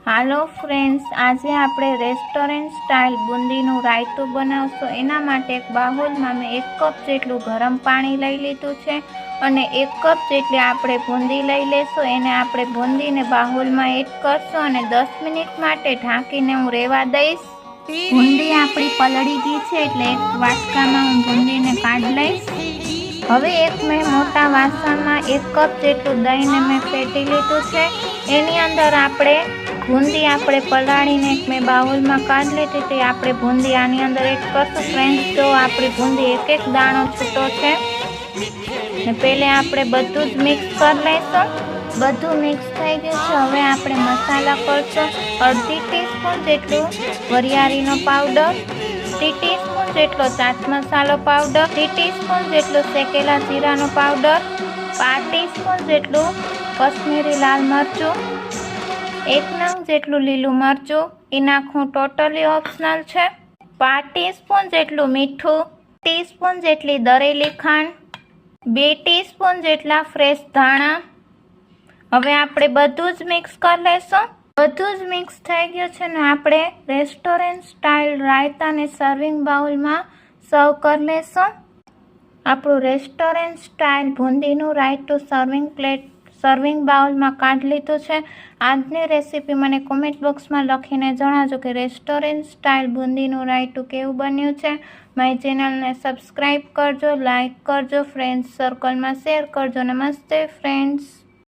હાલો friends, આજે આપણે restaurant style બુંદીનું રાયતું બનાવશું। એના માટે એક બાઉલમાં મેં 1 કપ જેટલું ગરમ પાણી લઈ લીધું છે અને 1 કપ જેટલી આપણે બુંદી લઈ લેશું। એને આપણે બુંદીને બાઉલમાં એડ કરશું અને 10 મિનિટ માટે ઢાંકીને હું રહેવા દઈશ। બુંદી આપણી પલળી ગઈ છે એટલે એક વાટકામાં હું બુંદીને કાઢી લઈશ। હવે એક મેં મોટા વાસણમાં 1 કપ જેટલું દહીંને મેં ફેટી લીધું છે। એની અંદર આપણે બુંદી પલાળીને મેં બાઉલમાં કાઢી લીધી હતી, આપણે બુંદી આની અંદર એડ કરશું। ફ્રેન્ડ્સ, જો આપણી બુંદી એક દાણો છૂટો છે ને પહેલે આપણે બધું જ મિક્સ કરી લઈશું। બધું મિક્સ થઈ ગયું છે। હવે આપણે મસાલા કરશું। અડધી ટીસ્પૂન જેટલું વરિયાળીનો પાવડર, 3 ટીસ્પૂન જેટલો ચાટ મસાલો પાવડર, 3 ટીસ્પૂન જેટલું શેકેલા જીરાનો પાવડર, 5 ટીસ્પૂન જેટલું કશ્મીરી લાલ મરચું, 1 નંગ જેટલું લીલું મરચું, એ નાખવું ટોટલી ઓપ્શનલ છે। 5 ટીસ્પૂન જેટલું મીઠું, 1 ટીસ્પૂન જેટલી દળેલી ખાંડ, 2 ટીસ્પૂન જેટલા ફ્રેશ ધાણા। હવે આપણે બધું જ મિક્સ કરી લઈશું। બધું જ મિક્સ થઈ ગયું છે ને આપણે રેસ્ટોરન્ટ સ્ટાઇલ રાયતાને સર્વિંગ બાઉલમાં સર્વ કરી લઈશું। આપણું રેસ્ટોરન્ટ સ્ટાઇલ બુંદીનું રાયતું સર્વિંગ બાઉલમાં કાઢી લીધું છે। આજની રેસીપી મને કોમેન્ટ બોક્સમાં લખીને જણાવજો કે રેસ્ટોરન્ટ સ્ટાઇલ બુંદીનું રાયતું કેવું બન્યું છે। મારી ચેનલને સબસ્ક્રાઈબ કરજો, લાઈક કરજો, ફ્રેન્ડ્સ સર્કલમાં શેર કરજો। નમસ્તે ફ્રેન્ડ્સ।